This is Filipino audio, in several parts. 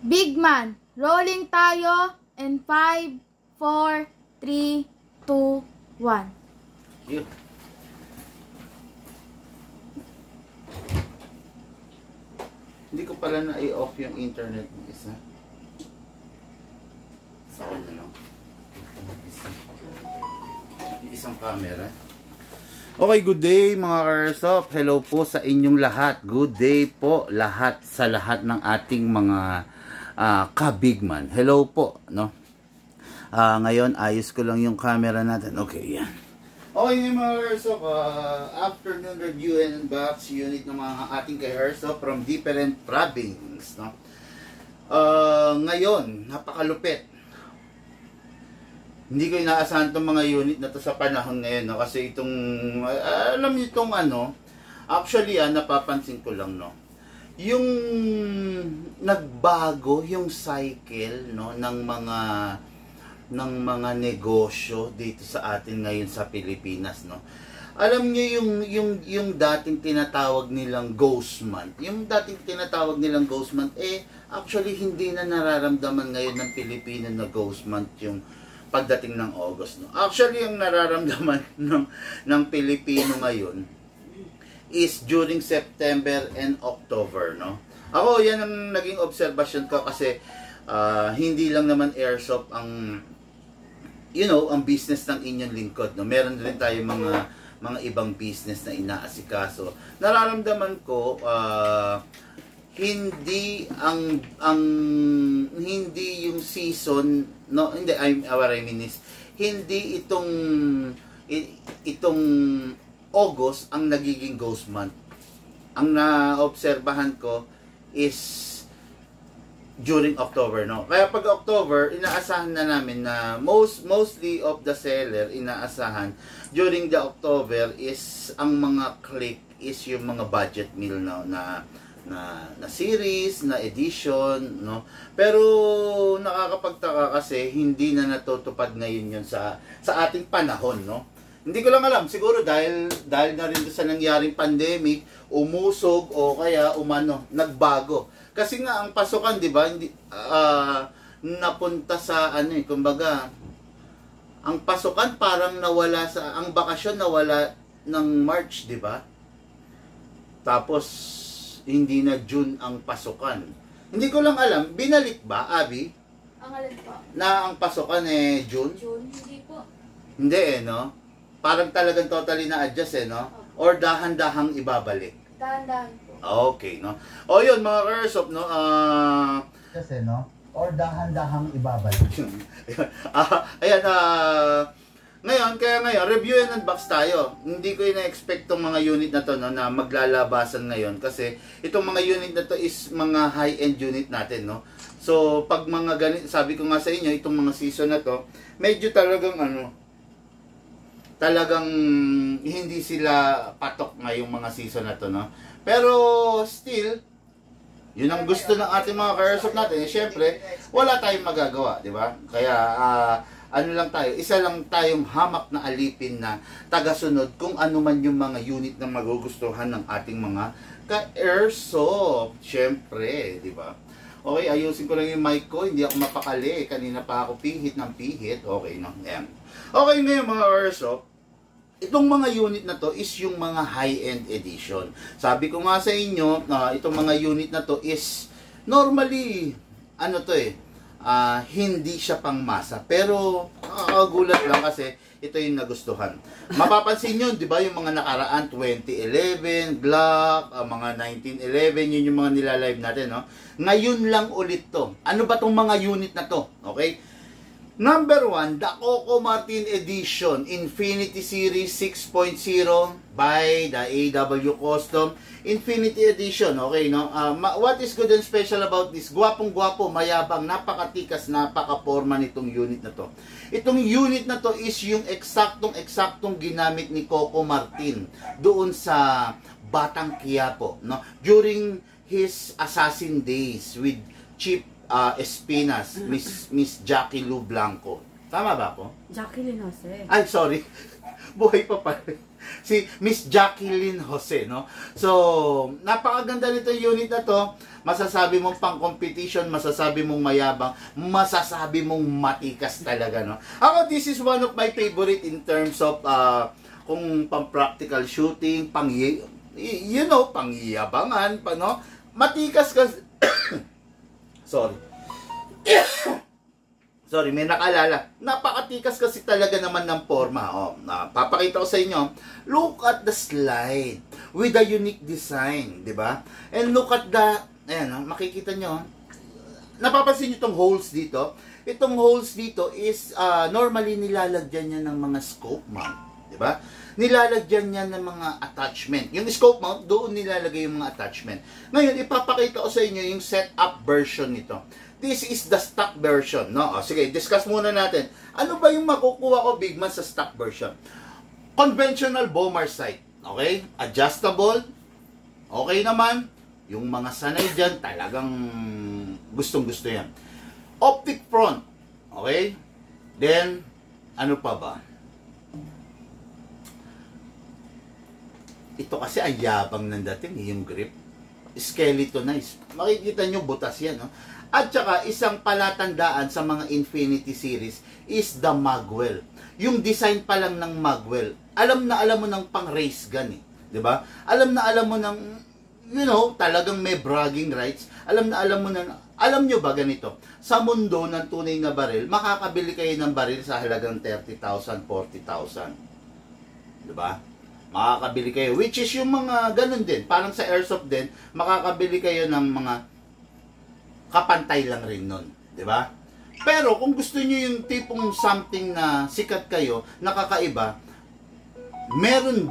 Big man, rolling tayo in 5, 4, 3, 2, 1. Yun. Hindi ko pala na i-off yung internet ng isa. Sa akin na lang. Isang camera. Okay, good day mga Karsop. Hello po sa inyong lahat. Good day po lahat sa lahat ng ating mga ka-bigman. Hello po, no? Ngayon, ayos ko lang yung camera natin. Okay, yan. Okay mga Karsop, afternoon review and unbox unit ng mga ating ka-Karsop from different province, no? Ngayon, napakalupit. Hindi ko inaasahan itong mga unit na to sa panahon ngayon, no? Kasi itong, alam niyo itong ano, actually, napapansin ko lang, no? Yung nagbago yung cycle, no, ng mga negosyo dito sa atin ngayon sa Pilipinas, no. Alam niyo yung dating tinatawag nilang ghost month. Yung dating tinatawag nilang ghost month, actually hindi na nararamdaman ngayon ng Pilipino na ghost month yung pagdating ng August, no. Actually yung nararamdaman ng Pilipino ngayon is during September and October, no. Ako, yan ang naging observation ko kasi hindi lang naman airsoft ang ang business ng inyong lingkod, no. Meron rin tayo mga ibang business na inaasikaso. Nararamdaman ko hindi hindi yung season, no, hindi, what I mean is hindi itong August ang nagiging ghost month. Ang naobserbahan ko is during October, no. Kaya pag October, inaasahan na namin na mostly of the seller inaasahan during the October is ang mga click is yung mga budget meal, no, na series, na edition, no. Pero nakakapagtaka kasi hindi na natutupad ngayon yun sa ating panahon, no. Hindi ko lang alam, siguro dahil na rin sa nangyaring pandemic, umusog o kaya nagbago. Kasi nga ang pasukan, 'di ba, hindi napunta sa kumbaga, ang pasukan parang nawala ang bakasyon nawala ng March, 'di ba? Tapos hindi na June ang pasukan. Hindi ko lang alam, binalik ba, Abby? Ang alin po? Na ang pasukan June? June, hindi po. Hindi no? Parang talagang totally na-adjust no? Or dahan-dahang ibabalik? Dahan-dahan po. Okay, no? O yun, mga Karsop, no? Kasi, no? Or dahan-dahang ibabalik. Ayan, ngayon, review and unbox tayo. Hindi ko ina-expect tong mga unit na to, no, na maglalabasan ngayon. Kasi, itong mga unit na to is mga high-end unit natin, no? So, pag mga ganito, sabi ko nga sa inyo, itong mga season na to, medyo talagang talagang hindi sila patok ngayong mga season na to, no? Pero still, yun ang gusto ng ating mga Karsop natin. Siyempre, wala tayong magagawa, di ba? Kaya lang tayo, isa lang tayong hamak na alipin na tagasunod kung ano man yung mga unit na magugustuhan ng ating mga ka-airsoft. Siyempre, di ba? Okay, ayusin ko lang yung mic ko, hindi ako mapakali. Kanina pa ako pihit ng pihit. Okay, no? Ayan. Okay, ngayon mga Airsoft, itong mga unit na to is yung mga high-end edition. Sabi ko nga sa inyo, itong mga unit na to is normally, hindi siya pang masa. Pero, nakakagulat lang kasi ito yung nagustuhan. Mapapansin nyo, di ba, yung mga nakaraan, 2011, Glock, mga 1911, yun yung mga nilalive natin, no? Ngayon lang ulit to. Ano ba tong mga unit na to? Okay? Number 1, the Coco Martin Edition Infinity Series 6.0 by the AW Custom Infinity Edition. Okay, no? What is good and special about this? Gwapong-gwapo, mayabang, napakatikas, napaka-forma nitong unit na to. Itong unit na to is yung eksaktong ginamit ni Coco Martin doon sa Batang Quiapo, no? During his assassin days with Chief Espinas, Miss Jackie Lu Blanco. Tama ba ako? Jacqueline Jose. Ay, sorry. Buhay pa pala. Si Miss Jacqueline Jose, no? So, napakaganda nito yung unit na to. Masasabi mong pang competition, masasabi mong mayabang, masasabi mong matikas talaga, no? Ako, this is one of my favorite in terms of kung pang practical shooting, pang pangyabangan, no? Matikas kasi sorry. Sorry, may nakalala. Napakatikas kasi talaga naman ng forma. Papakita ko sa inyo. Look at the slide with a unique design, di ba? And look at the, ayan, makikita nyo. Napapansin nyo itong holes dito. Itong holes dito is normally nilalagyan niya ng mga scope mount, di ba? Nilalagyan niya ng mga attachment. Yung scope mount, doon nilalagay yung mga attachment. Ngayon, ipapakita ko sa inyo yung setup version nito. This is the stock version, no? Sige, discuss muna natin. Ano ba yung makukuha ko, Big Man, sa stock version? Conventional bomber sight, okay? Adjustable, okay naman. Yung mga sanay dyan, talagang gustong-gusto yan. Optic front, okay? Then, ano pa ba? Ito kasi ay yabang ng dating, yung grip. Skeletonized. Makikita nyo, butas yan, no? At saka, isang palatandaan sa mga Infinity series is the magwell. Yung design pa lang ng magwell. Alam mo ng pang race gun, eh. Diba? Alam mo ng, talagang may bragging rights. Alam mo na, alam nyo ba ganito? Sa mundo ng tunay na baril, makakabili kayo ng baril sa halagang 30,000, 40,000. Diba? Makakabili kayo. Which is yung mga ganun din. Parang sa airsoft din, makakabili kayo ng mga kapantay lang rin nun, di ba? Pero kung gusto niyo yung tipong something na sikat kayo, nakakaiba, meron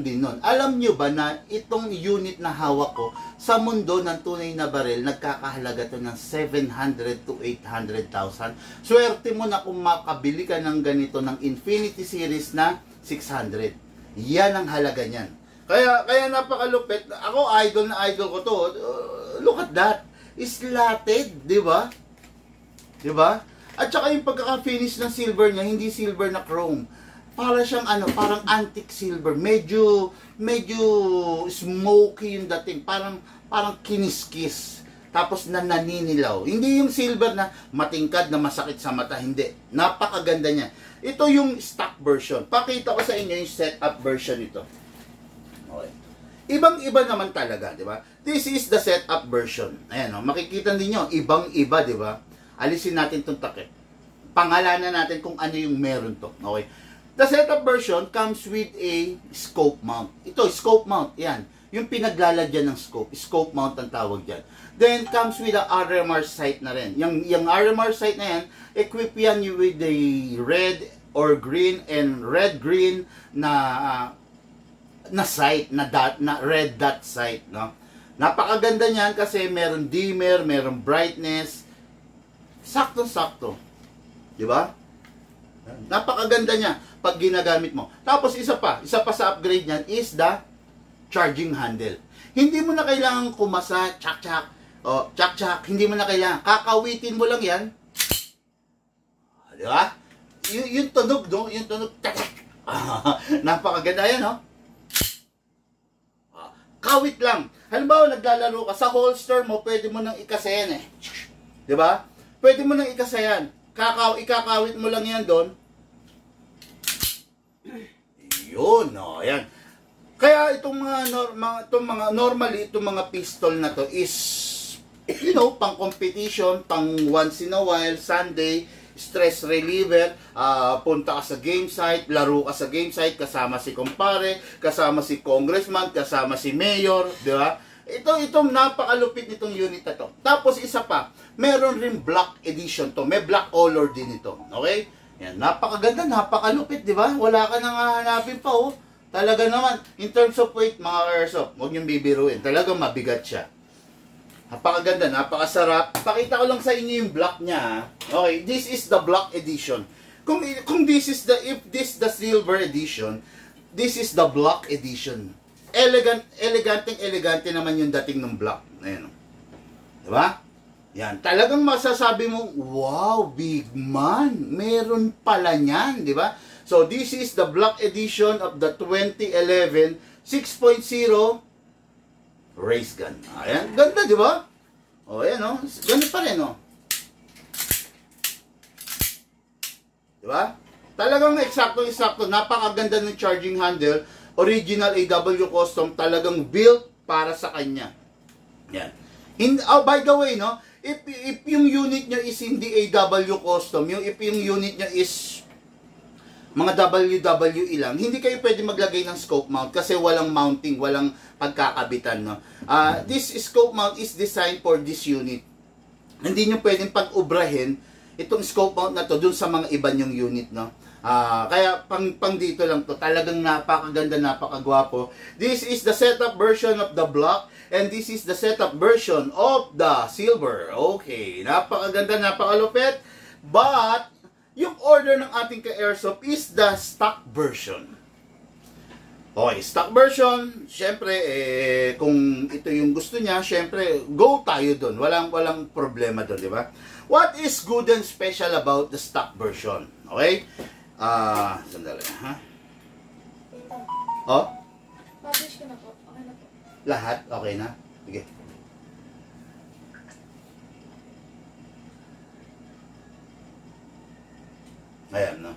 din nun. Alam niyo ba na itong unit na hawak ko sa mundo ng tunay na baril, nagkakahalaga to ng 700 to 800,000. Swerte mo na kung makabili ka ng ganito ng Infinity series na 600. Yan ang halaga niyan. Kaya napakalupit. Ako idol ko to. Look at that. Slatted, di ba? Di ba? At saka yung pagkaka-finish ng silver niya, hindi silver na chrome. Para siyang parang antique silver. Medyo smoky yung dating. Parang kiniskis. Tapos naninilaw. Hindi yung silver na matingkad na masakit sa mata. Hindi. Napakaganda niya. Ito yung stock version. Pakita ko sa inyo yung setup version nito. Okay. Ibang-iba naman talaga, di ba? This is the setup version. Ayan, makikita niyo, ibang-iba, di ba? Alisin natin itong takip. Pangalanan natin kung ano yung meron to. Okay. The setup version comes with a scope mount. Ito, scope mount. Yan. Yung pinaglalagyan ng scope. Scope mount ang tawag dyan. Then, comes with a RMR sight na rin. Yung RMR sight na yan, equip yan with the red or green and red-green na sight, na red dot sight, no? Napakaganda niyan kasi meron dimmer, meron brightness. Sakto-sakto. Di ba? Napakaganda niya pag ginagamit mo. Tapos isa pa sa upgrade niyan is the charging handle. Hindi mo na kailangan kumasa, chak-chak, chak-chak, hindi mo na kailangan. Kakawitin mo lang yan. Di ba? Yung tunog, no? Yung tunog, napakaganda yan, no? Kawit lang. Halimbawa, naglalaro ka, sa holster mo, pwede mo nang ikasayan, eh. Di ba? Pwede mo nang ikasayan. Ikakawit mo lang yan doon. Yun, no? Ayan. Kaya itong mga pistol na to is, pang competition, pang once in a while, Sunday, stress reliever, punta ka sa game site, laro ka sa game site, kasama si kumpare, kasama si congressman, kasama si mayor, di ba? Itong napakalupit nitong unit na to. Tapos isa pa, meron rin black edition to. May black color din ito. Okay? Yan, napakaganda, napakalupit, di ba? Wala ka nang hahanapin pa, oh. Talaga naman, in terms of weight, mga airsoft, huwag niyong bibiruin. Talagang mabigat siya. Napakaganda, napakasarap. Pakita ko lang sa inyo yung black niya. Okay, this is the black edition. Kung this is the silver edition, this is the black edition. Elegante naman yung dating ng black. Ayan. Diba? Yan, talagang masasabi mo, wow, big man, meron pala niyan, di ba? So, this is the black edition of the 2011 6.0 race gun. Ayan, ganda, di ba? O, ayan, o. Ganda pa rin, o. Di ba? Talagang eksakto-eksakto. Napakaganda ng charging handle. Original AW custom. Talagang built para sa kanya. Yan. Oh, by the way, no? If yung unit nyo is hindi AW custom, if yung unit nyo is mga WWE lang, hindi kayo pwede maglagay ng scope mount kasi walang mounting, walang pagkakabitan, no? This scope mount is designed for this unit. Hindi nyo pwedeng pag-ubrahin itong scope mount na to dun sa mga iba nyong unit, no? Kaya pang dito lang to. Talagang napakaganda, napakagwapo. This is the setup version of the black and this is the setup version of the silver. Okay, napakaganda, napakalupit. But yung order ng ating ka-airsoft is the stock version. Okay, stock version, syempre, kung ito yung gusto niya, syempre, go tayo doon. Walang problema doon, di ba? What is good and special about the stock version? Okay? Sandali, ha? Oh? Publish ko na po. Okay na po. Lahat? Okay na? Sige. Ayan, no?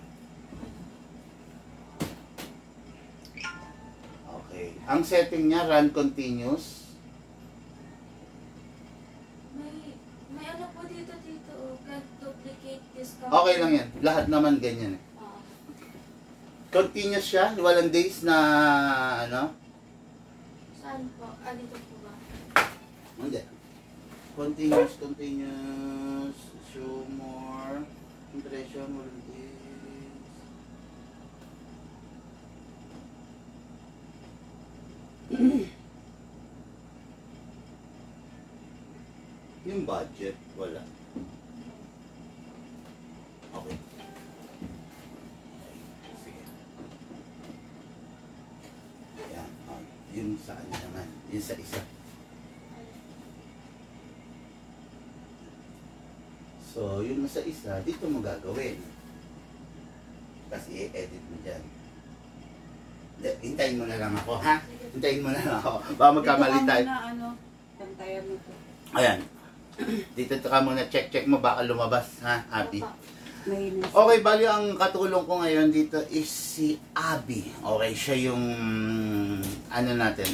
Okay. Ang setting niya, run continuous. May ano po dito, can't duplicate this copy. Okay lang yan. Lahat naman ganyan. Continuous siya. Walang days na, ano? Saan po? Dito po ba? Hindi. Continuous. Show more. Impression, walang days. Yung budget, wala. Okay. Sige. Ayan. Yung sa ano naman. Yung sa isa. So, yung sa isa, dito mo gagawin. Kasi i-edit mo dyan. Hintayin mo na lang ako, ha? Hintayin mo na lang ako. Baka magkamali tayo. Tantayan mo to. Ayan. Dito ka muna, check mo, baka lumabas, ha, Abby? Mahinas. Okay, bali ang katulong ko ngayon dito is si Abby. Okay, siya yung, ano natin,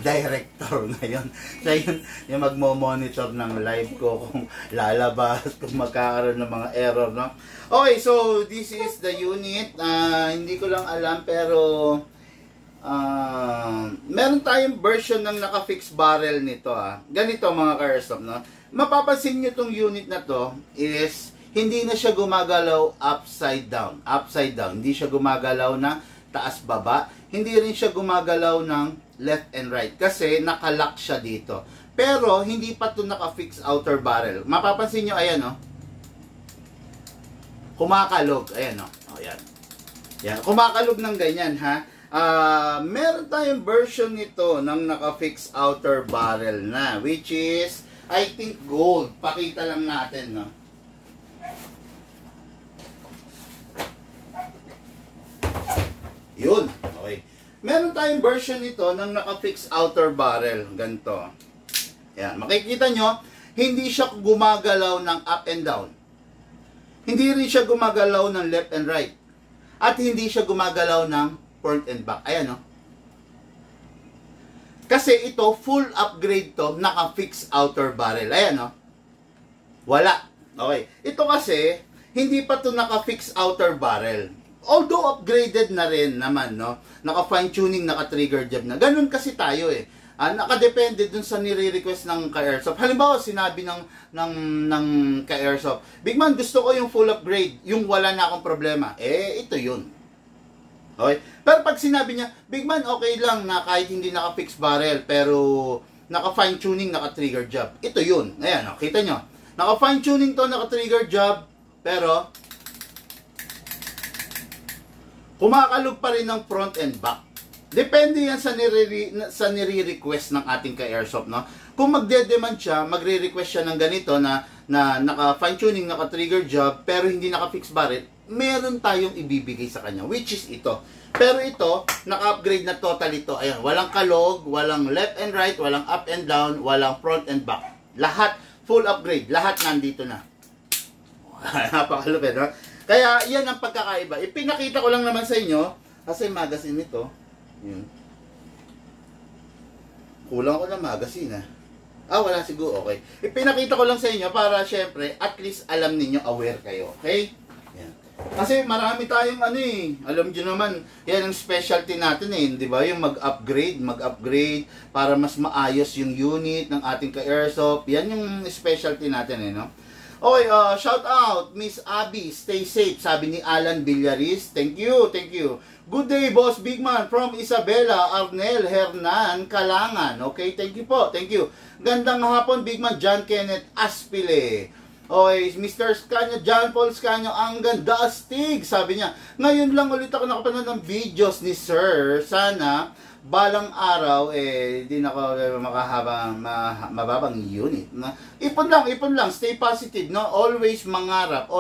director ngayon. Siya yung magmo-monitor ng live ko kung lalabas, kung magkakaroon ng mga error, no? Okay, so this is the unit. Hindi ko lang alam, pero meron tayong version ng naka-fix barrel nito, Ganito mga ka-airsoft, no? Mapapansin nyo tong unit na to is hindi na siya gumagalaw upside down. Upside down. Hindi siya gumagalaw na taas-baba. Hindi rin siya gumagalaw ng left and right. Kasi nakalock siya dito. Pero hindi pa ito naka-fix outer barrel. Mapapansin nyo, ayan, kumakalog. Ayan, ayan. Yan. Kumakalog ng ganyan, ha? Meron tayong version nito ng naka-fix outer barrel na. Which is, I think, gold. Pakita lang natin, no? Yun. Okay. Meron tayong version nito ng naka-fix outer barrel. Ganito. Yan. Makikita nyo, hindi siya gumagalaw ng up and down. Hindi rin siya gumagalaw ng left and right. At hindi siya gumagalaw ng front and back. Ayan, no? Kasi ito, full upgrade to, naka-fix outer barrel. Ayan, no? Wala. Okay. Ito kasi, hindi pa to naka-fix outer barrel. Although upgraded na rin naman, no? Naka-fine tuning, naka-trigger jab na. Ganun kasi tayo, nakadepende dun sa nire-request ng ka-airsoft. Halimbawa, sinabi ng ka-airsoft, Big Man, gusto ko yung full upgrade, yung wala na akong problema. Ito yun. Okay? Pero pag sinabi niya, Big Man, okay lang na kahit hindi naka-fix barrel, pero naka-fine tuning, naka-trigger jab. Ito yun. Ayan, kita nyo. Naka-fine tuning to, naka-trigger jab, pero kumakalog pa rin ng front and back. Depende yan sa nire-request ng ating ka-airsoft, no? Kung magde-demand siya, magre-request siya ng ganito na naka-fine tuning, naka-trigger jab, pero hindi naka-fix barrel, meron tayong ibibigay sa kanya, which is ito. Pero ito, naka-upgrade na total ito. Ayan, walang kalog, walang left and right, walang up and down, walang front and back. Lahat, full upgrade. Lahat nandito na. Napakalupit, no? Kaya, yan ang pagkakaiba. Ipinakita ko lang naman sa inyo, kasi magazine ito. Yun. Kulang ko ng magazine, ha? Wala siguro, okay. Ipinakita ko lang sa inyo para, syempre, at least alam ninyo, aware kayo, okay? Yan. Kasi marami tayong alam niyo naman, yan ang specialty natin di ba? Yung mag-upgrade para mas maayos yung unit ng ating ka-airsoft. Yan yung specialty natin no? Okay, shout out Miss Abby, stay safe, sabi ni Alan Villaris. Thank you. Good day, Boss Big Man from Isabela, Arnel Hernan, Kalangan. Okay, thank you po. Gandang hapon, Big Man, John Kenneth Aspile. Okay, Mr. Scanio, John Paul Scanio, ang ganda astig, sabi niya. Ngayon lang ulit ako nakapanood ng videos ni Sir. Sana, balang araw, di na ako mababang unit. Ipon lang, stay positive, no? Always mangarap.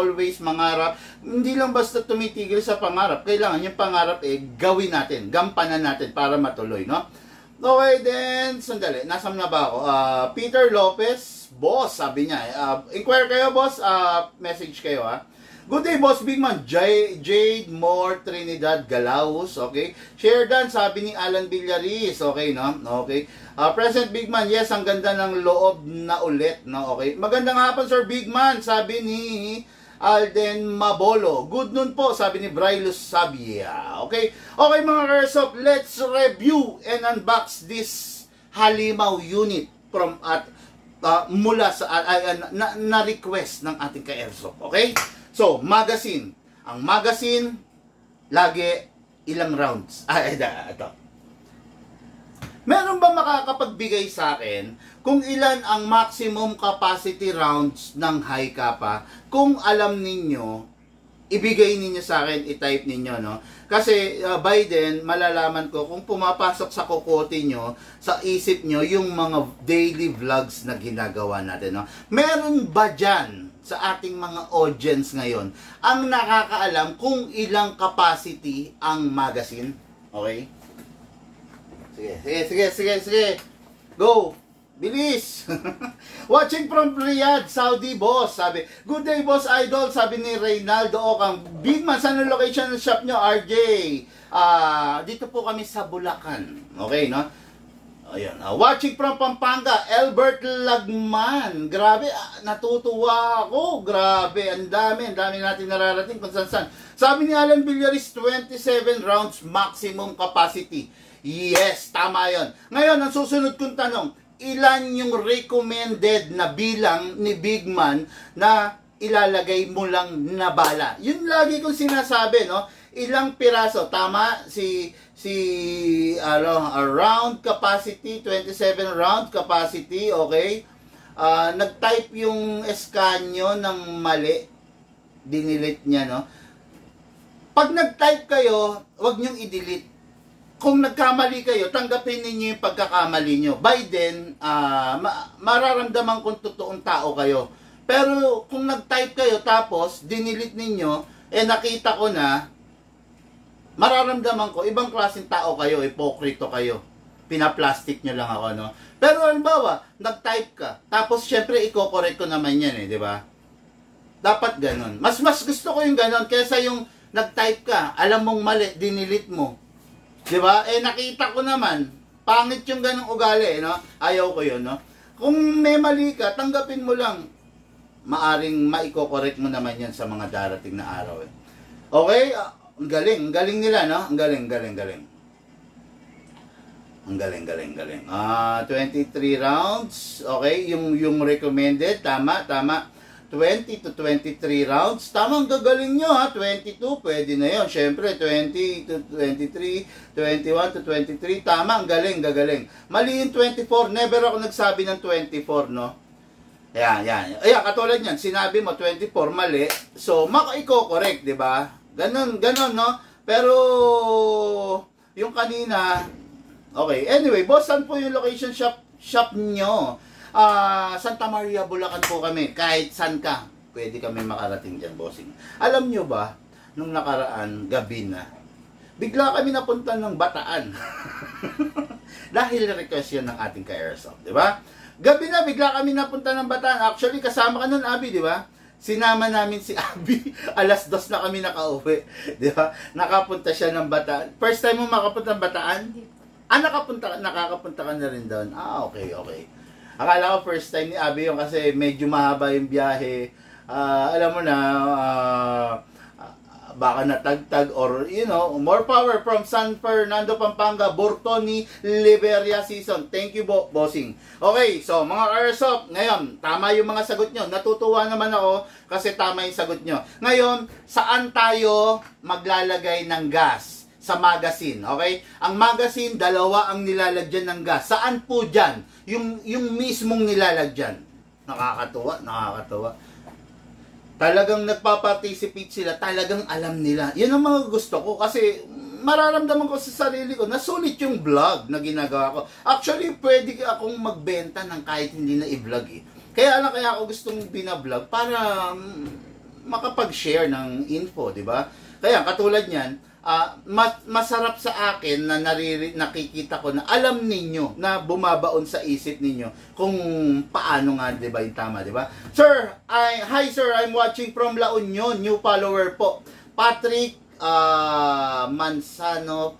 Hindi lang basta tumitigil sa pangarap. Kailangan yung pangarap, gawin natin, gampanan natin para matuloy, no? Okay, then, sandali, nasaan na ba ako? Peter Lopez, boss, sabi niya. Inquire kayo, boss, message kayo, ha. Good day, Boss Big Man. Jade Moore Trinidad Galaus, okay. Share done, sabi ni Alan Villaris, okay, no? Okay. Present Big Man, yes, ang ganda ng loob na ulit, no? Okay. Magandang hapon, Sir Big Man, sabi ni Alden Mabolo. Good noon po, sabi ni Brylus Sabia. Okay, mga Airsoft, let's review and unbox this Halimaw unit from mula sa na-request ng ating ka-Airsoft. Okay? So, magazine. Ang magazine, lagi ilang rounds. Ito. Meron ba makakapagbigay sa akin kung ilan ang maximum capacity rounds ng high kappa? Kung alam ninyo, ibigay ninyo sa akin, i-type ninyo, no? Kasi by then, malalaman ko kung pumapasok sa kokote nyo, sa isip nyo, yung mga daily vlogs na ginagawa natin, no? Meron ba dyan sa ating mga audience ngayon ang nakakaalam kung ilang capacity ang magazine? Okay? Sige. Go! Bilis! Watching from Riyadh, Saudi, boss. Sabi, good day, boss idol. Sabi ni Reynaldo Ocang. Big Man, saan ang location ng shop nyo, RJ? Dito po kami sa Bulacan. Okay, no? Ayan. Watching from Pampanga, Albert Lagman. Grabe, natutuwa ako. Grabe, ang dami natin nararating kung saan. Sabi ni Alan Villaris, 27 rounds maximum capacity. Yes, tama yon. Ngayon, ang susunod kong tanong, ilan yung recommended na bilang ni Big Man na ilalagay mo lang na bala? Yun lagi kong sinasabi, no? Ilang piraso? Tama, round capacity, 27 round capacity, okay? Nag-type yung Escanio ng mali. Dinilit niya, no? Pag nag-type kayo, wag niyong i-delete. Kung nagkamali kayo, tanggapin ninyo yung pagkakamali nyo. By then, mararamdaman kung totoong tao kayo. Pero kung nag-type kayo tapos dinilit ninyo, nakita ko na, mararamdaman ko, ibang klaseng tao kayo, hipokrito kayo. Pinaplastic nyo lang ako, no? Pero halimbawa, nag-type ka, tapos syempre i-correct ko naman yan, di ba? Dapat ganun. Mas gusto ko yung ganun, kaysa yung nag-type ka, alam mong mali, dinilit mo. Diba? Nakita ko naman, pangit yung ganong ugali, no? Ayaw ko yun, no? Kung may mali ka, tanggapin mo lang. Maaring maiko-correct mo naman yan sa mga darating na araw, Okay? Ang galing nila, no? Ang galing. Ang galing. 23 rounds, okay? Yung recommended, tama. 20 to 23 rounds. Tama, ang gagaling nyo, ha? 22, pwede na yun. Siyempre, 20 to 23, 21 to 23. Tama, ang gagaling. Mali yung 24. Never ako nagsabi ng 24, no? Yan. Katulad yan. Sinabi mo, 24, mali. So, maka-correct, di ba? Ganon, no? Pero, yung kanina, okay. Anyway, boss, saan po yung location shop nyo? Santa Maria, Bulacan po kami. Kahit saan ka, pwede kami makarating dyan, bossing. Alam nyo ba, nung nakaraan, gabi na, bigla kami napunta ng Bataan. Dahil request yun ng ating ka-airsoft, di ba? Gabi na, bigla kami napunta ng Bataan. Actually, kasama ka nun, Abi, di ba? Sinama namin si Abi. Alas 2 na kami nakauwi. Di ba? Nakapunta siya ng Bataan. First time mo makapunta ng Bataan? Nakakapunta ka na rin doon. Okay, okay. Akala ko first time ni Abi yung kasi medyo mahaba yung biyahe. Alam mo na, baka natagtag or more power from San Fernando, Pampanga, Bortoni, Liberia season. Thank you, bossing. Okay, so mga airsoft, ngayon, tama yung mga sagot nyo. Natutuwa naman ako kasi tama yung sagot nyo. Ngayon, saan tayo maglalagay ng gas? Sa magazine, okay? Ang magazine, dalawa ang nilalagyan ng gas. Saan po dyan? Yung mismong nilalagyan. Nakakatuwa, nakakatuwa. Talagang nagpa-participate sila, talagang alam nila. Yan ang mga gusto ko kasi mararamdaman ko sa sarili ko na sulit yung vlog na ginagawa ko. Actually, pwede akong magbenta ng kahit hindi na i-vlog eh. Kaya ako gustong bina-vlog para makapag-share ng info, di ba? Kaya katulad niyan, masarap sa akin na nakikita ko na alam ninyo na bumabaon sa isip ninyo kung paano nga, di ba, yung tama, di ba? Sir, hi sir, I'm watching from La Union, new follower po. Patrick Manzano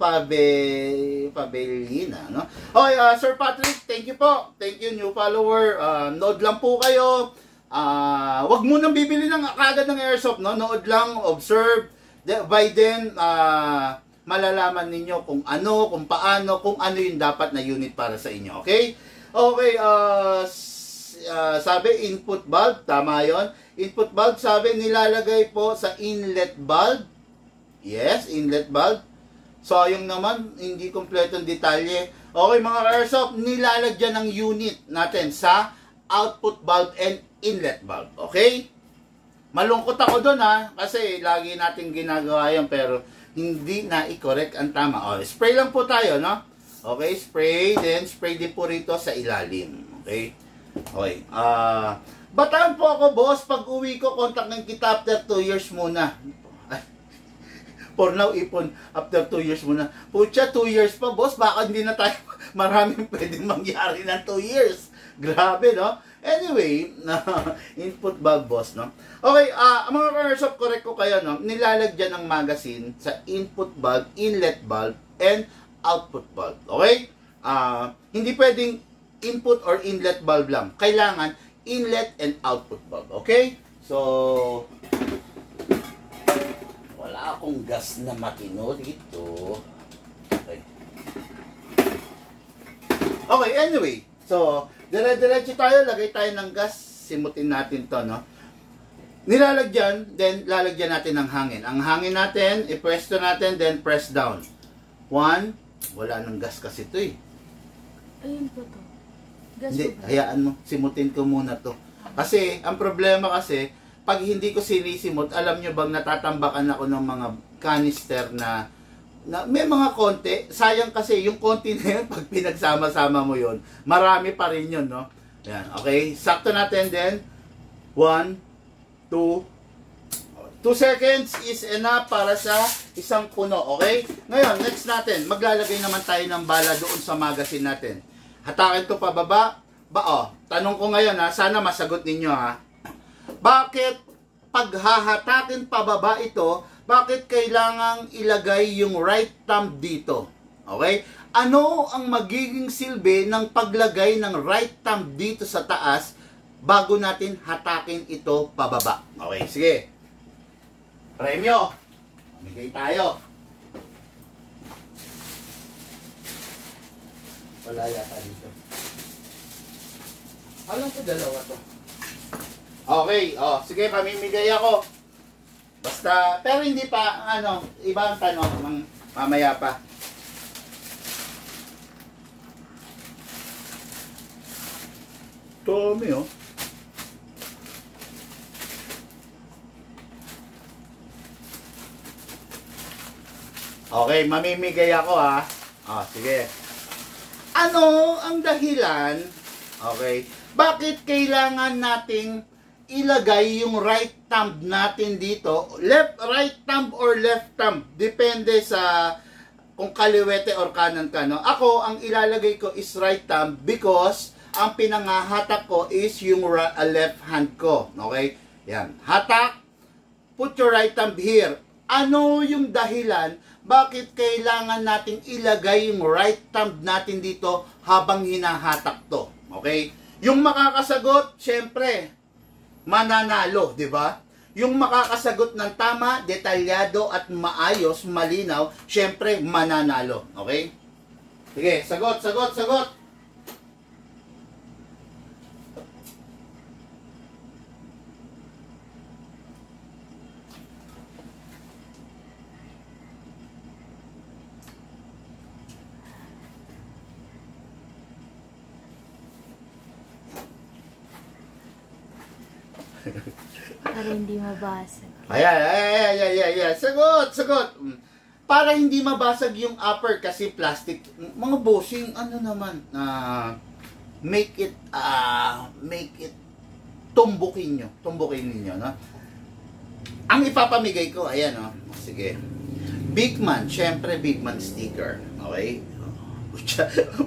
Pabellina, no? Okay, Sir Patrick, thank you po. Thank you, new follower. Nood lang po kayo. Wag mo nang bibili ng kagad ng airsoft, no? Nood lang, observe. By then, malalaman ninyo kung ano, kung paano, kung ano yung dapat na unit para sa inyo. Okay? Okay, sabi, input bulb. Tama yon. Input bulb, sabi, nilalagay po sa inlet bulb. Yes, inlet bulb. So, yung naman, hindi kompletong detalye. Okay, mga airsoft, nilalagyan ng unit natin sa output bulb and inlet bulb. Okay? Malungkot ako doon kasi lagi natin ginagawa yan pero hindi na i-correct ang tama. Spray lang po tayo, no? Okay, spray, then spray din po rito sa ilalim. Okay? Okay. Bataan po ako, boss. Pag uwi ko, contact ng kita after 2 years muna. For now, ipon, after 2 years muna. Pucha, 2 years pa, boss. Baka hindi na tayo, maraming pwedeng mangyari ng 2 years. Grabe, no? Anyway, input bulb, boss, no? Okay, mga airsoft, correct ko kayo, no? Nilalagyan ng magazine sa input bulb, inlet bulb, and output bulb. Okay? Hindi pwedeng input or inlet bulb lang. Kailangan inlet and output bulb. Okay? So, wala akong gas na matino dito. Okay. Okay, anyway. So, dire-diretso tayo, lagay tayo ng gas, simutin natin to, no? Nilalagyan, then lalagyan natin ng hangin. Ang hangin natin, i-presto natin, then press down. 1, wala nang gas kasi to eh. Ayun po to. Gas Hindi, po ba? hayaan mo, simutin ko muna to. Kasi, ang problema kasi, pag hindi ko sinisimot, alam nyo bang natatambakan ako ng mga canister na may mga konti, sayang kasi yung konti na yun, pag pinagsama-sama mo yun, marami pa rin yun, no? Yan, okay? Sakto natin din. 1, 2 seconds is enough para sa isang puno, okay? Ngayon, next natin, maglalagay naman tayo ng bala doon sa magazine natin. Hatakin ko pababa. Tanong ko ngayon sana masagot ninyo Bakit pag hahatakin pababa ito, bakit kailangang ilagay yung right thumb dito? Okay? Ano ang magiging silbi ng paglagay ng right thumb dito sa taas bago natin hatakin ito pababa? Okay, sige. Premyo. Bigay tayo. Wala yata dito. Alam ko dalawa to. Okay, sige, pamimigay ako. Basta, pero hindi pa, iba ang tanong, mamaya pa. Dami, Okay, mamimigay ako, sige. Ano ang dahilan, okay, bakit kailangan nating ilagay yung right thumb natin dito. Left, right thumb or left thumb. Depende sa kung kaliwete or kanan ka, no? Ako, ang ilalagay ko is right thumb because ang pinangahatak ko is yung left hand ko. Okay? Yan. Hatak. Put your right thumb here. Ano yung dahilan bakit kailangan nating ilagay yung right thumb natin dito habang hinahatak to? Okay? Yung makakasagot, syempre, mananalo, di ba? Yung makakasagot ng tama, detalyado at maayos, malinaw, syempre mananalo. Okay? Sige, sagot, sagot, sagot. Para hindi mabasag. Ayan. Sagot, sagot. Para hindi mabasag yung upper kasi plastic. Mga bossing, ano naman, make it tumbukin ninyo, no? Ang ipapamigay ko, ayan, no? Sige. Big Man, syempre Big Man sticker. Okay?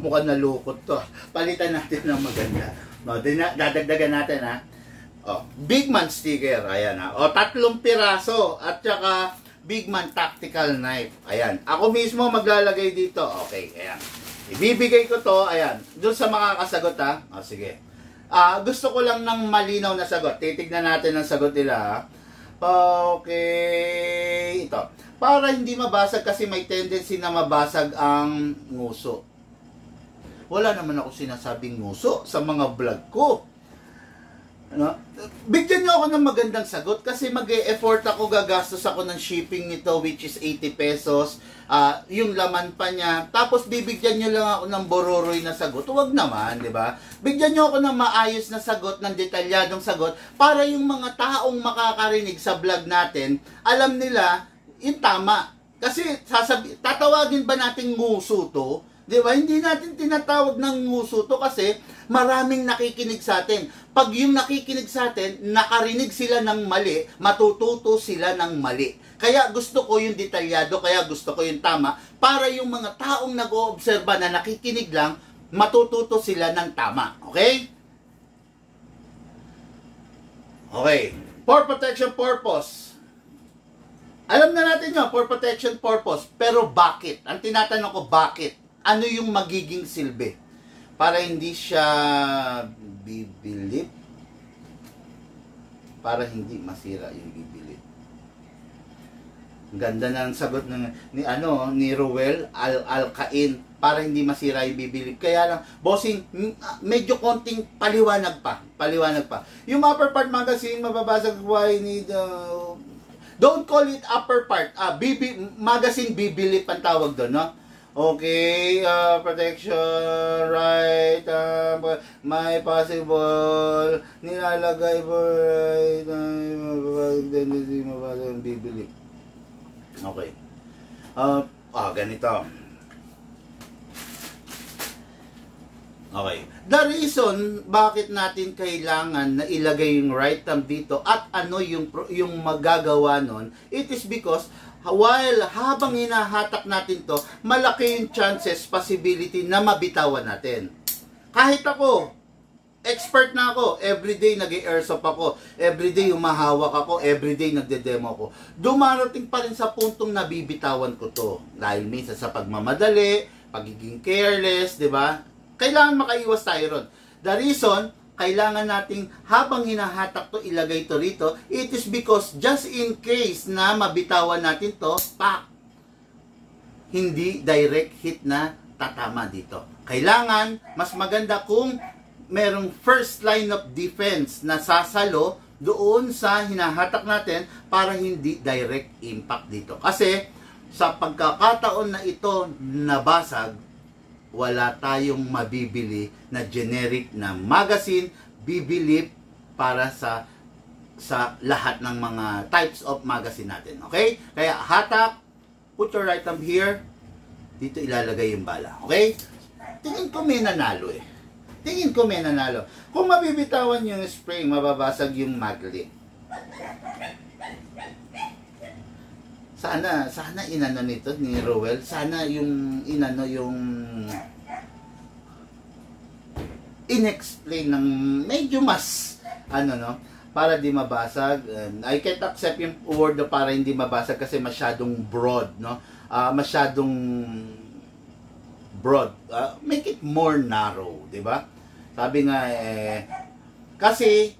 Mukhang nalukot to. Palitan natin ng maganda. No, dadagdagan natin, ha? Oh, Big Man sticker, ayan, ha. O, 3 piraso at saka Big Man tactical knife. Ayan. Ako mismo maglalagay dito. Okay, ayan. Ibibigay ko to, ayan. Doon sa makakasagot, ha. O, sige. Gusto ko lang ng malinaw na sagot. Titignan natin ang sagot nila, ha. Okay. Ito. Para hindi mabasag kasi may tendency na mabasag ang nguso. Wala naman ako sinasabing nguso sa mga vlog ko. Ano? Bigyan nyo ako ng magandang sagot kasi mag-e-effort ako, gagastos ako ng shipping nito which is 80 pesos. Yung laman pa niya. Tapos bibigyan nyo lang ako ng bororoy na sagot. Huwag naman, di ba? Bigyan nyo ako ng maayos na sagot, ng detalyadong sagot para yung mga taong makakarinig sa vlog natin, alam nila yung tama. Kasi tatawagin ba natin nguso to? Di ba? Hindi natin tinatawag ng nguso to kasi maraming nakikinig sa atin. Pag yung nakikinig sa atin, nakarinig sila ng mali, matututo sila ng mali. Kaya gusto ko yung detalyado, kaya gusto ko yung tama, para yung mga taong nag-oobserba na nakikinig lang, matututo sila ng tama. Okay? Okay. For protection purpose. Alam na natin yun, for protection purpose. Pero bakit? Ang tinatanong ko, bakit? Ano yung magiging silbi? Para hindi siya bibilip. Para hindi masira yung bibilip. Ganda ng sagot ni Ruel Alcain. Para hindi masira yung bibilip. Kaya lang, bossing, medyo konting paliwanag pa. Yung upper part magazine, mababasag why need... don't call it upper part. Magazine bibilip ang tawag doon, no? Okay, protection, right, may possible, nilalagay po, right, tendency, mabasa, bibili. Okay. Ganito. Okay. The reason bakit natin kailangan na ilagay yung right thumb dito at ano yung magagawa nun, it is because while habang hinahatak natin to, malaki yung chances, possibility na mabitawan natin. Kahit ako, expert na ako, everyday nag-airsoft ako, everyday humahawak ako, everyday nagde-demo ako. Dumarating pa rin sa puntong nabibitawan ko to. Dahil minsan sa pagmamadali, pagiging careless, di ba? Kailangan makaiwas tayo ron. The reason, kailangan nating habang hinahatak to, ilagay to rito, it is because just in case na mabitawan natin to, hindi direct hit na tatama dito. Kailangan, mas maganda kung merong first line of defense na sasalo doon sa hinahatak natin para hindi direct impact dito. Kasi sa pagkakataon na ito nabasag, wala tayong mabibili na generic na magazine, bibilip para sa lahat ng mga types of magazine natin. Okay? Kaya hatak, put your right thumb here, dito ilalagay yung bala. Okay? Tingin ko may nanalo eh. tingin ko may nanalo. Kung mabibitawan yung spring, mababasag yung maglet. Sana inano nito ni Rowell. Sana yung inano yung inexplain ng medyo mas ano no, para di mabasag. I can't accept yung word na para hindi mabasag kasi masyadong broad, no? Masyadong broad. Make it more narrow, di ba? Sabi nga kasi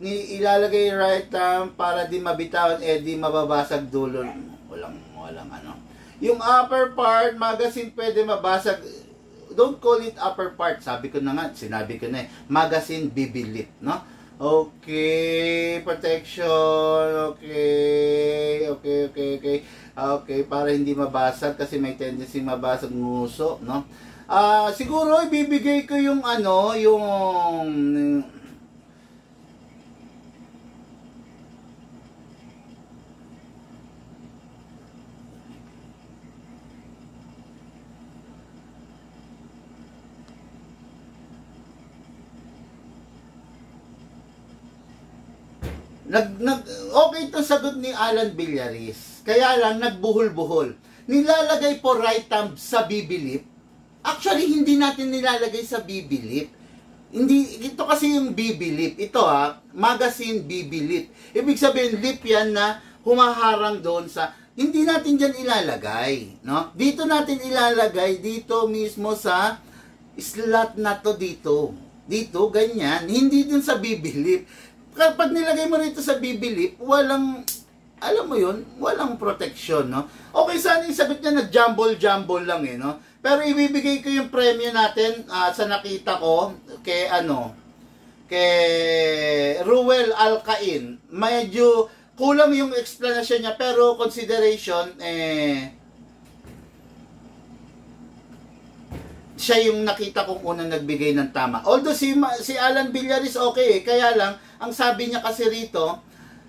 ilalagay right para di mabitawan di mababasag dulo. Walang ano. Yung upper part magazine pwede mabasag. Don't call it upper part. Sabi ko na nga, sinabi ko na magazine bibilip, no? Okay, protection. Okay, para hindi mabasag kasi may tendency mabasag nguso, no? Siguro ibibigay ko yung ano, yung okay itong sagot ni Alan Villaris. Kaya lang, nagbuhol-buhol. Nilalagay po right thumb sa bibilip. Actually, hindi natin nilalagay sa bibilip. Hindi, ito kasi yung bibilip. Ito magazine bibilip. Ibig sabihin, lip yan na humaharang doon sa, hindi natin dyan ilalagay. No? Dito natin ilalagay, dito mismo sa slot na to dito. Dito, ganyan. Hindi dun sa bibilip. Kapag nilagay mo rito sa bibilip, walang, alam mo yun, walang protection, no? Okay, sana yung sagot niya nag-jumble lang, no? Pero ibibigay ko yung premyo natin sa nakita ko kay, kay Ruel Alcain. Medyo kulang yung explanation niya, pero consideration, siya yung nakita kong unang nagbigay ng tama. Although si Alan Villaris okay kaya lang, ang sabi niya kasi rito,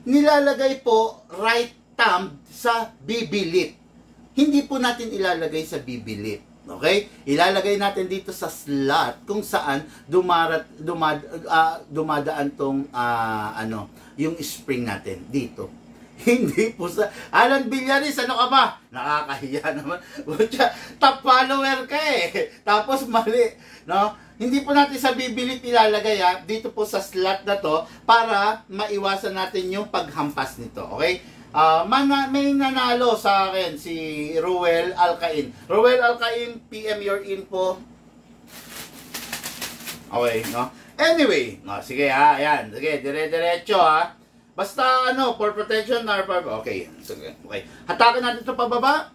nilalagay po right thumb sa bibilip. Hindi po natin ilalagay sa bibilip. Okay? Ilalagay natin dito sa slot kung saan dumadaan tong yung spring natin dito. Hindi po sa Alan Villaris, ano ka ba? Nakakahiya naman. Top follower ka Tapos mali, no? Hindi po natin sa bibilip ilalagay dito po sa slot na to para maiwasan natin yung paghampas nito. Okay? May nanalo sa akin si Ruel Alcain. Ruel Alcain, PM your info. Okay, no? Anyway, sige ayan. Sige, dire-diretso Basta for protection or okay. Sige, okay. Hatakan natin ito pababa.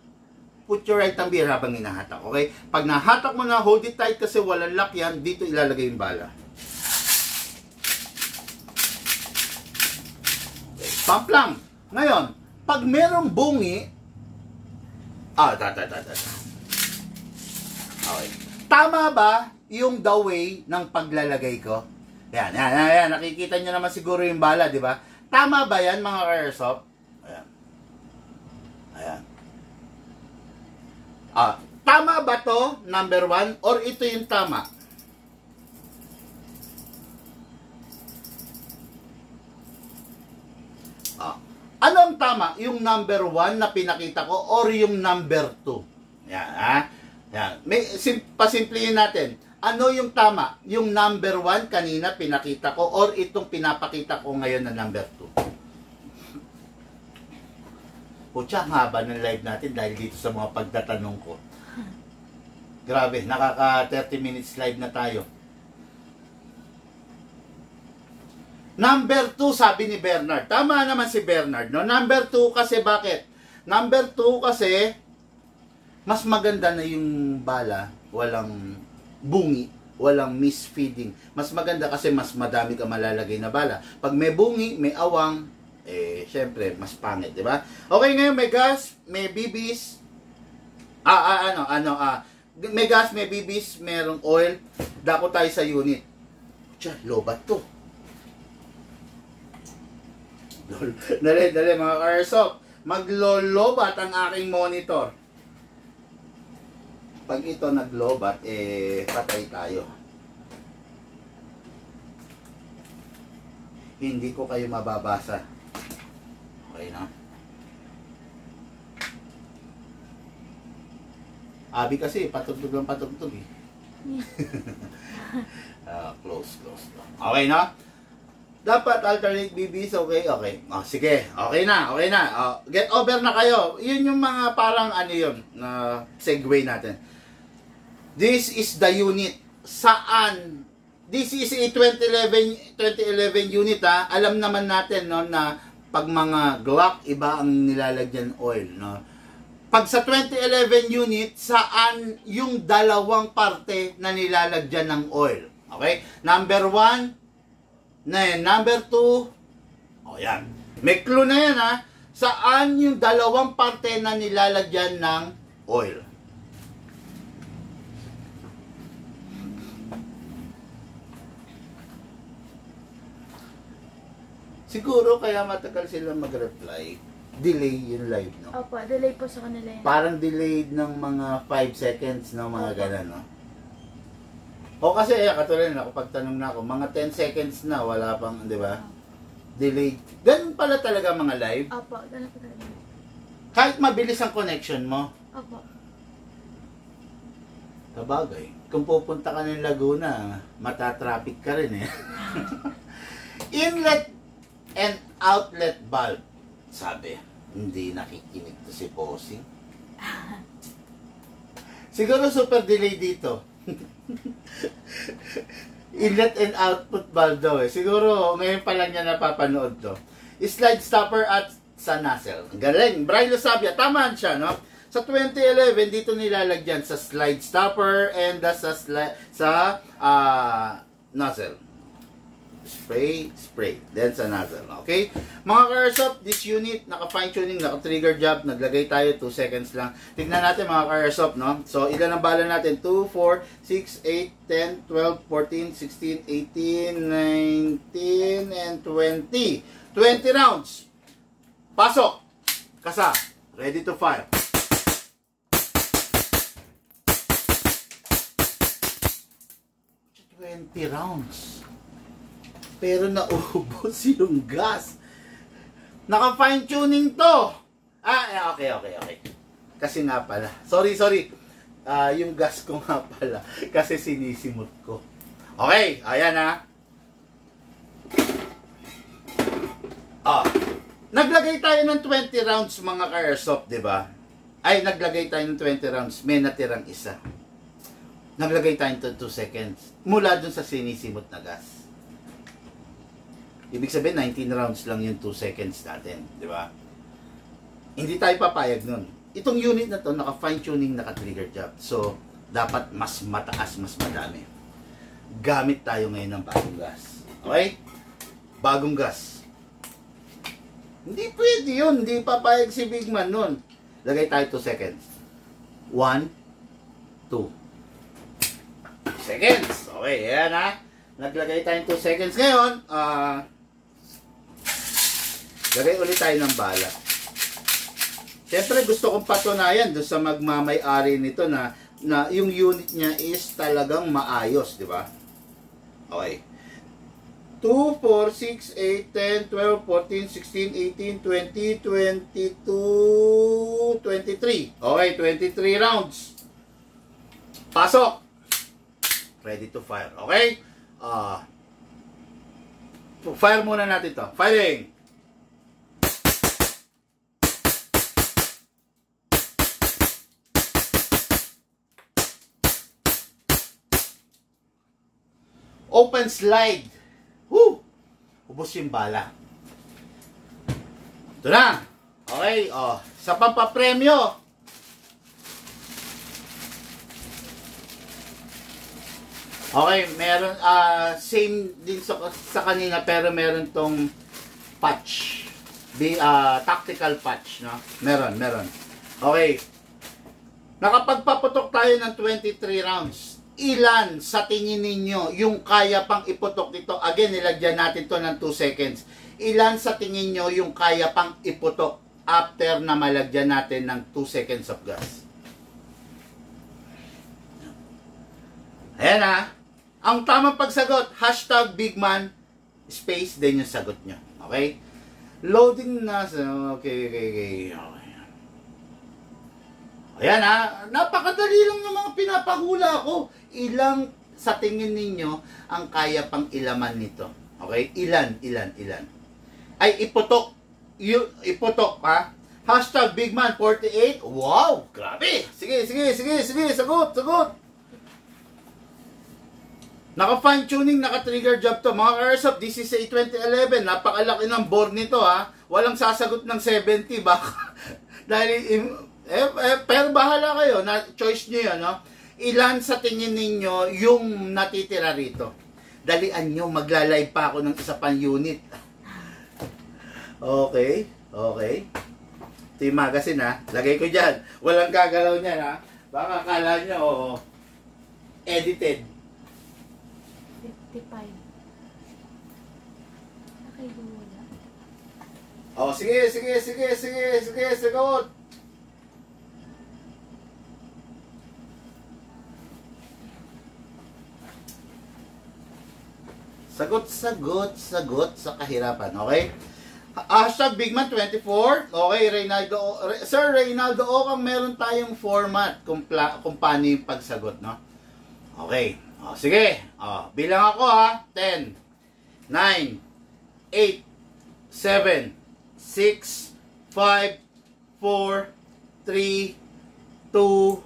Put your right thumb here habang hinahatak, okay? Pag nahatak mo na, hold it tight kasi walang lock yan. Dito ilalagay yung bala. Okay, pump lang. Ngayon, pag merong bungi, okay. Tama ba yung the way ng paglalagay ko? Yan. Nakikita nyo naman siguro yung bala, di ba? Tama ba yan, mga airsoft? Ayan. Tama ba to, number 1? Or ito yung tama? Ano ang tama? Yung number 1 na pinakita ko or yung number 2? Yan, Yan. Pasimplihin natin. Ano yung tama? Yung number 1 kanina pinakita ko or itong pinapakita ko ngayon na number 2? Pucha, ang haba ng live natin dahil dito sa mga pagtatanong ko. Grabe, nakaka 30 minutes live na tayo. Number 2, sabi ni Bernard. Tama naman si Bernard, no? Number 2 kasi bakit? Number 2 kasi mas maganda na yung bala, walang bungi, walang misfeeding. Mas maganda kasi mas madami ka malalagay na bala. Pag may bungi, may awang, syempre, mas pangit, di ba? Okay, ngayon may gas, may BBs. May gas, may BBs, merong oil. Dako tayo sa unit. Tiyan, lobat to. Dali mga airsoft. Maglolobat ang aking monitor. Pag ito naglobat, patay tayo. hindi ko kayo mababasa. Okay na? Abi kasi, patugtog lang patugtog eh. Close. Okay na? Dapat alternate BBs, okay. Sige, okay na. Get over na kayo. Yun yung mga parang ano yun, na segue natin. This is the unit. Saan? This is a 2011 unit ha. Alam naman natin no, na pag mga Glock, iba ang nilalagyan oil. No? Pag sa 2011 unit, saan yung dalawang parte na nilalagyan ng oil? Okay? Number 1, na yan. Number 2, o yan. May clue na yan ha. Saan yung dalawang parte na nilalagyan ng oil? Siguro kaya matagal sila mag-reply, delay yung live, no? Opo, delay po sa kanila yun. Parang delayed ng mga 5 seconds, no? Mga ganun, no? O kasi, katulad na, kapag tanong na ako, mga 10 seconds na, wala pang, di ba? Delayed. Ganun pala talaga mga live. Opo, ganun po talaga. Kahit mabilis ang connection mo. Opo. Sabagay. Kung pupunta ka ng Laguna, matatraffic ka rin eh. Inlet and outlet valve. Sabi, hindi nakikinig to si Bossing. Siguro super delay dito. Inlet and output valve daw eh. Siguro ngayon pa lang niya napapanood to. Slide stopper at sa nozzle. Galing. Brian Losabia, tama siya, no? Sa 2011, dito nilalagyan sa slide stopper and sa nozzle. Spray. Then sa nozzle. Okay? Mga ka-airsoft, this unit, naka-fine tuning, naka-trigger job, naglagay tayo, 2 seconds lang. Tignan natin mga ka-airsoft, no? So, ilan ang bala natin? 2, 4, 6, 8, 10, 12, 14, 16, 18, 19, and 20. 20 rounds. Pasok. Kasa. Ready to fire. $20 pero naubos yung gas. Naka-fine tuning to. Okay. Kasi nga pala. Sorry. Yung gas ko nga pala. Kasi sinisimot ko. Okay, ayan ha. Naglagay tayo ng 20 rounds mga ka-airsoft, di ba? Ay, naglagay tayo ng 20 rounds. May natirang isa. Naglagay tayo ng 2 seconds. Mula dun sa sinisimot na gas. Ibig sabihin, 19 rounds lang yung 2 seconds natin. Di ba? Hindi tayo papayag nun. Itong unit na to, naka-fine tuning, naka-trigger job. So, dapat mas mataas, mas madami. Gamit tayo ngayon ng bagong gas. Okay? Bagong gas. Hindi pwede yun. Hindi papayag si Big Man nun. Lagay tayo 2 seconds. 1, 2 seconds. Okay, ayan ha. Naglagay tayo 2 seconds. Ngayon, lagay ulit tayo ng bala. Siyempre gusto kong patunayan doon sa magmamay-ari nito na yung unit niya is talagang maayos, di ba? Okay. 2, 4, 6, 8, 10, 12, 14, 16, 18, 20, 22, 23. Okay, 23 rounds. Pasok! Ready to fire. Okay? Fire muna natin to. Firing! Open slide. Woo! Ubos yung bala. Ito na. Okay. Sa pampapremyo. Okay. Meron, same din sa kanina, pero meron tong patch. Tactical patch, no? Meron. Okay. Nakapagpaputok tayo ng 23 rounds. Ilan sa tingin ninyo yung kaya pang iputok dito? Again, nilagyan natin to ng 2 seconds. Ilan sa tingin nyo yung kaya pang iputok after na malagyan natin ng 2 seconds of gas? Ayan ha. Ang tamang pagsagot, #Bigman space, then yung sagot nyo. Okay? Loading na. Okay. Ayan ha. Napakadali lang ng mga pinapahula ko. Ilang sa tingin ninyo ang kaya pang ilaman nito? Okay? Ilan? Ay, iputok. Iputok ha. Hashtag BigMan48. Wow! Grabe! Sige. Sagot. Naka-fine tuning, naka-trigger job to. Mga Airsoft, this is a 2011. Napakalaki ng board nito ha. Walang sasagot ng 70 baka. Dahil, pero bahala kayo. Choice nyo yun, no? Ilan sa tingin ninyo yung natitira rito? Dalian nyo, magla-live pa ako ng isa pang unit. Okay. Ito yung magazine ha. Lagay ko dyan. Walang gagalaw niyan ha. Baka akala nyo, edited. 55. Okay, wala. Oh, sige, sagot. Sagot sa kahirapan, okay? Hashtag BigMan24. Okay, Sir Reynaldo Ocang, meron tayong format kung paano yung pagsagot, no? Okay. Sige. Bilang ako ha. 10, 9, 8, 7, 6, 5, 4, 3, 2,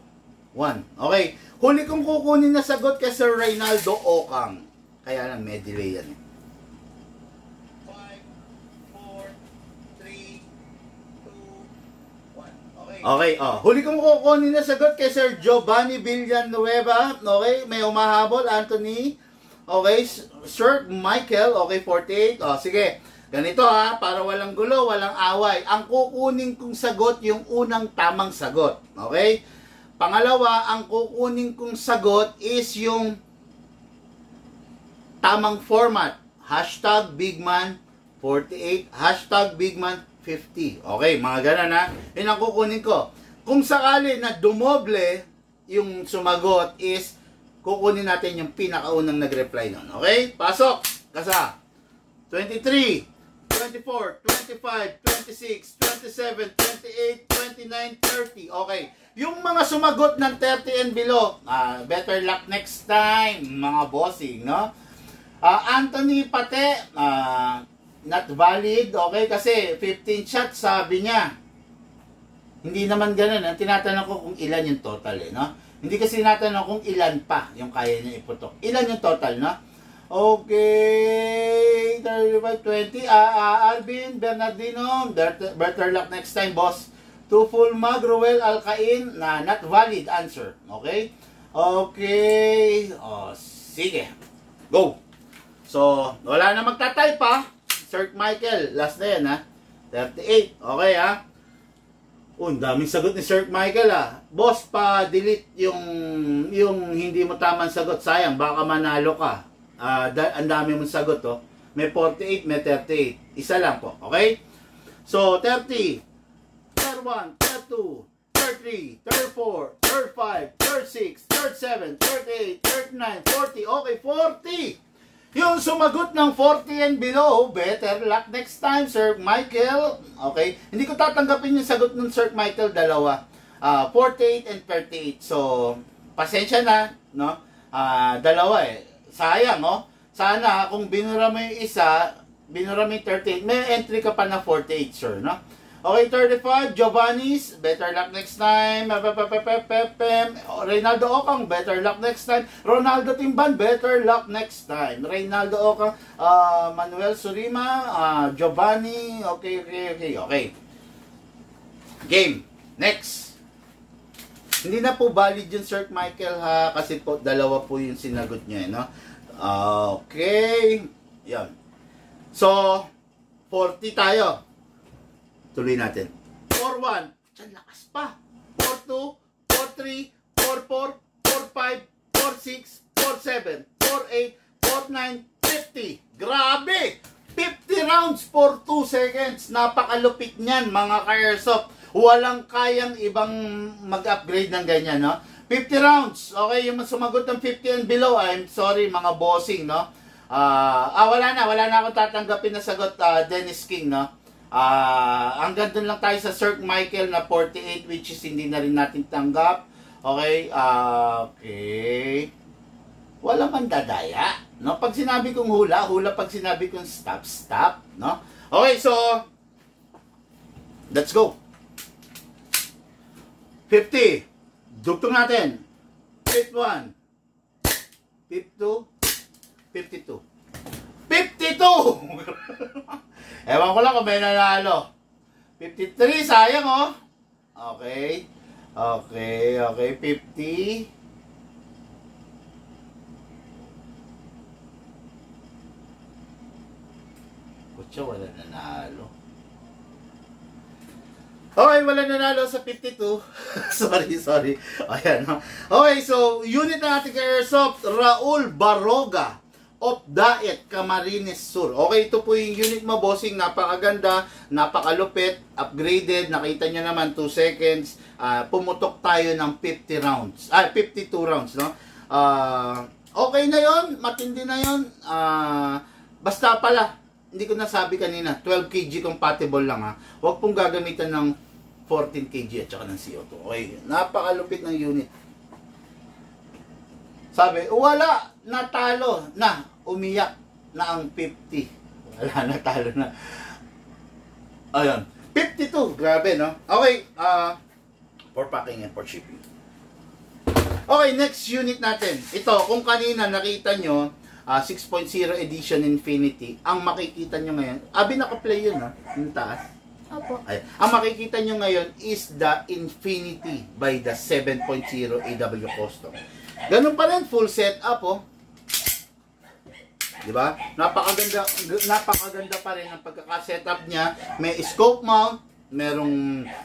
1. Okay. Huli kong kukunin na sagot kay Sir Reynaldo Ocang. Kaya lang may delay yan. 5, 4, 3, 2, 1. Okay. Huli kong kukunin na sagot kay Sir Giovanni Villanueva. Okay, may umahabol, Anthony. Okay, Sir Michael, okay, 48. Sige, ganito ha, para walang gulo, walang away. Ang kukunin kong sagot, yung unang tamang sagot. Okay? Pangalawa, ang kukunin kong sagot is yung tamang format. Hashtag BigMan48, hashtag BigMan50. Okay, mga ganun ha. Yun ang kukunin ko. Kung sakali na dumoble yung sumagot is kukunin natin yung pinakaunang nag-reply nun. Okay? Pasok! Kasa. 23, 24, 25, 26, 27, 28, 29, 30. Okay. Yung mga sumagot ng 30 and below, better luck next time, mga bossing, no? Anthony Pate, not valid, okay? Kasi 15 shots, sabi niya. Hindi naman ganun. Ang tinatanong ko kung ilan yung total, no? Hindi kasi tinatanong kung ilan pa yung kaya niya iputok. Ilan yung total, no? Okay, 35, 20. Alvin Bernardino, better luck next time, boss. To full mag, Ruel Alcain, not valid answer. Okay? Okay. Sige. Go. So, wala na magtatype ha. Sir Michael, last na yan ha. 38. Okay ha. Ang daming sagot ni Sir Michael ha. Boss, pa-delete yung hindi mo tamang sagot. Sayang, baka manalo ka. Ang dami mong sagot oh. May 48, may 38. Isa lang po. Okay? So, 30. 31, 32, 33, 34, 35, 36, 37, 38, 39, 40. Okay, 40. Yung sumagot ng 40 and below, better luck next time, Sir Michael. Okay? Hindi ko tatanggapin yung sagot ng Sir Michael, dalawa. 48 and 38. So, pasensya na, no? Dalawa eh. Sayang, no? Sana, kung binura mo yung isa, binura mo yung 38, may entry ka pa na 48, sir, no? Okay, 35, Giovanni's, better luck next time. Reynaldo Ocang, better luck next time. Ronaldo Timban, better luck next time. Reynaldo Ocang, Manuel Surima, Giovanni, okay. Game, next. Hindi na po valid yung Sir Michael ha, kasi po dalawa po yung sinagot niya, no? Okay, yan. So, 40 tayo. Tuloy natin. 4-1. Diyan, lakas pa. 4-2, 4-3, 4-4, 4-5, 4-6, 4-7, 4-8, 4-9, 50. Grabe! 50 rounds for 2 seconds. Napakalupit niyan, mga ka-airsoft. Walang kayang ibang mag-upgrade ng ganyan, no? 50 rounds. Okay, yung sumagot ng 50 and below, I'm sorry, mga bossing, no? Wala na akong tatanggapin na sagot, Dennis King, no? Hanggang doon lang tayo sa Sir Michael na 48, which is hindi na rin natin tanggap. Okay, okay. Wala man dadaya, no? Pag sinabi kong hula, pag sinabi kong stop, no? Okay, so let's go. 50. Dugtong natin. 51. 52. 52. 52! Ewan ko lang kung may nanalo. 53, sayang oh. Okay. Okay, 50. Kutsa, wala nanalo. Okay, wala nanalo sa 52. sorry. Ayan. Okay, so unit na natin kay Airsoft, Raul Baroga of Daet, Camarines Sur. Okay, ito po yung unit mo, bossing. Napakaganda, napakalupit, upgraded. Nakita nyo naman, 2 seconds. Pumutok tayo ng 50 rounds. 52 rounds, no? Okay na yon, matindi na yon. Basta pala, hindi ko nasabi kanina, 12 kg compatible lang ha. Huwag pong gagamitan ng 14 kg at saka ng CO2. Okay, napakalupit ng unit. Sabi, wala, natalo na, umiyak na ang 50. Wala, natalo na. Ayun, 52, grabe no? Okay, for packing and for shipping. Okay, next unit natin. Ito, kung kanina nakita nyo, 6.0 edition Infinity, ang makikita nyo ngayon, naka-play yun ha, yung taas. Opo. Ay, ang makikita nyo ngayon is the Infinity by the 7.0 AW Custom. Ganun pa rin, full setup oh. Diba? Napakaganda pa rin ang pagkaka-setup niya. May scope mount, merong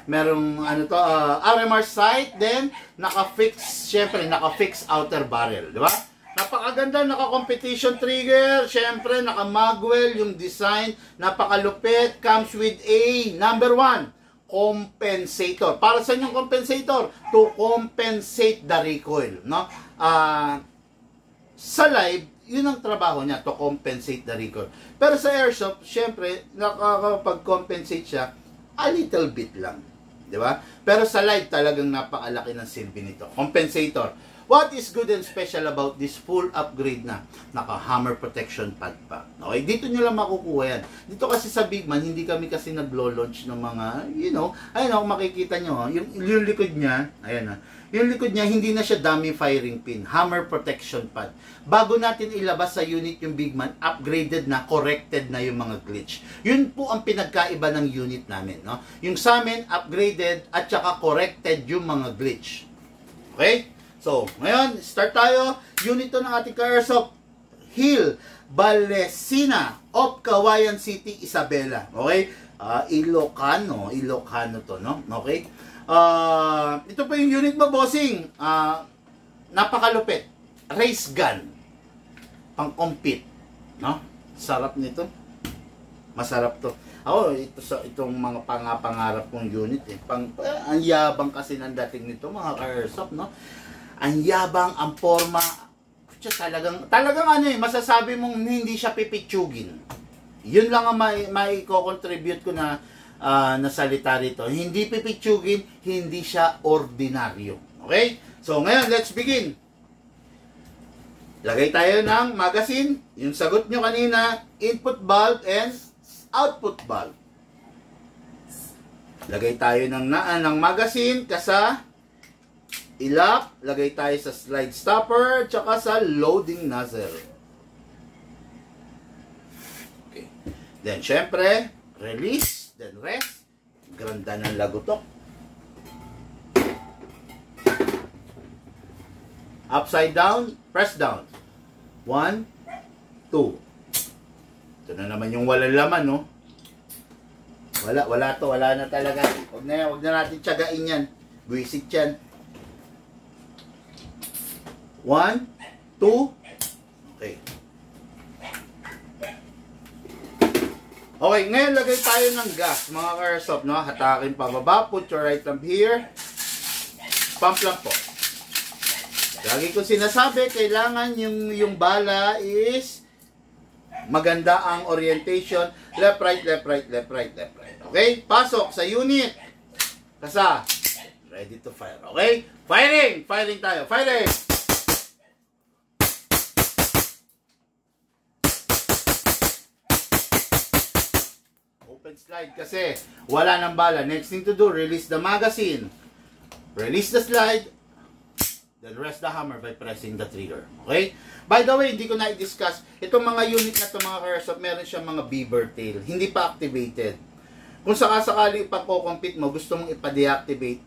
ano to, RMR sight, then naka-fix, syempre naka-fix outer barrel, diba? Napakaganda, naka-competition trigger, syempre naka-magwell yung design, napakalupit, comes with a number 1, compensator. Para sa yung compensator? To compensate the recoil, no? Sa live, yun ang trabaho niya, to compensate the recoil. Pero sa airsoft, syempre, nakakapag-compensate siya a little bit lang, di ba? Pero sa live, talagang napakalaki ng silbi nito. Compensator. What is good and special about this full upgrade na naka-hammer protection pad pa? Okay, dito nyo lang makukuha yan. Dito kasi sa Bigman, hindi kami kasi naglo-launch ng mga, you know, ayun kung makikita nyo, yung likod niya, ayan na, yung likod niya, hindi na siya dummy firing pin, hammer protection pad. Bago natin ilabas sa unit yung Bigman, upgraded na, corrected na yung mga glitch. Yun po ang pinagkaiba ng unit namin, no? Yung sa amin, upgraded at saka corrected yung mga glitch. Okay? So, ngayon, start tayo. Unit to ng ating Airsoft, Hill Balesina of Kawayan City, Isabela. Okay? Ilocano to, no? Okay? Ito pa yung unit mo, bossing. Napakalupit. Race gun. Pang-compete. No? Sarap nito. Masarap to. Ako, itong mga pangarap kong unit eh. Ang yabang kasi ng dating nito, mga Airsoft, no? Ang yabang, ang forma, talagang ano eh, masasabi mong hindi siya pipitsugin. Yun lang ang may contribute ko na salita rito. Hindi pipitsugin, hindi siya ordinaryo. Okay? So ngayon, let's begin. Lagay tayo ng magazine. Yung sagot nyo kanina, input valve and output valve. Lagay tayo ng magazine kasa ilap, lagay tayo sa slide stopper, tsaka sa loading nozzle. Okay. Then, syempre, release, then rest. Ganda ng lagutok. Upside down, press down. 1, 2. Ito na naman yung walang laman, no? Wala na talaga. Huwag na natin tiyagain yan. Buisit yan. 1, 2, okay. Okay, ngayon lagay tayo ng gas, mga Airsoft, no? Hatakin pababa, put your right thumb here. Pump lang po. Lagi ko sinasabi, kailangan yung bala is maganda ang orientation, left, right, left, right, left, right, left, right. Okay? Pasok sa unit. Kasa, ready to fire. Okay? Firing! Firing tayo. Firing! Open slide kasi wala nang bala. Next thing to do, release the magazine. Release the slide. Then rest the hammer by pressing the trigger. Okay? By the way, hindi ko na i-discuss. Itong mga unit na ito, mga ka-airsoft, meron siyang mga beaver tail. Hindi pa activated. Kung sakasakali pa compete mo, gusto mong ipa-deactivate,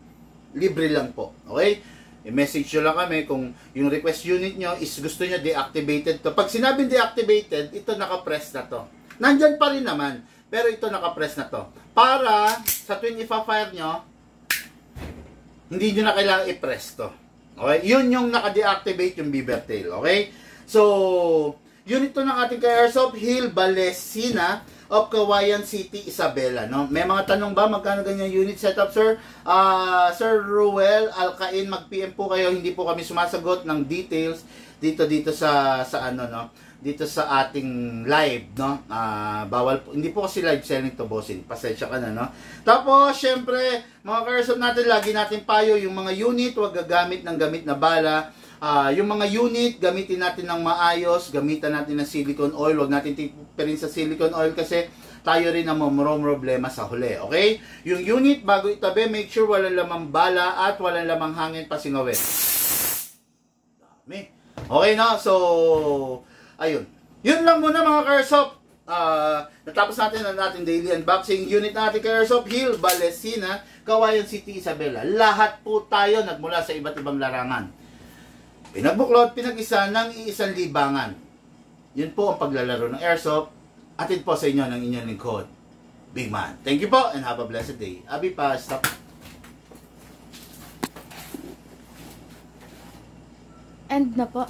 libre lang po. Okay? I-message nyo lang kami kung yung request unit nyo is gusto nyo deactivated to. Pag sinabing deactivated, ito naka-press na to. Nandyan pa rin naman. Pero ito naka-press na to. Para sa tuwing ipa-fire nyo, hindi nyo na kailangan i-press to. Okay? Yun yung naka-deactivate yung beaver tail. Okay? So, unit to ng ating ka-airsoft, Hill Balesina of Kawayan City, Isabela. No? May mga tanong ba? Magkano ganyan unit setup, sir? Sir Ruel Alcain, mag-PM po kayo. Hindi po kami sumasagot ng details dito sa ano, no? Dito sa ating live, no? Bawal po. Hindi po kasi live selling to, bossing. Pasensya ka na, no? Tapos, syempre, mga ka-airsoft natin, lagi natin payo yung mga unit, huwag gagamit ng gamit na bala. Yung mga unit, gamitin natin ng maayos, gamitan natin ng silicone oil, huwag natin tipirin sa silicone oil kasi tayo rin ang problema sa huli, okay? Yung unit, bago itabi, make sure walang lamang bala at walang lamang hangin pasingawin. Dami. Okay, no? So, ayun. Yun lang muna, mga ka-airsoft. Natapos natin ang ating daily unboxing unit natin ka-airsoft, Hill Balesina, Kawayan City, Isabela. Lahat po tayo nagmula sa iba't ibang larangan. Pinagbuklod, pinag-isa ng iisang libangan. Yun po ang paglalaro ng airsoft. Atid po sa inyo ng inyong lingkod, Big Man. Thank you po and have a blessed day. Abi pa, stop. End na po.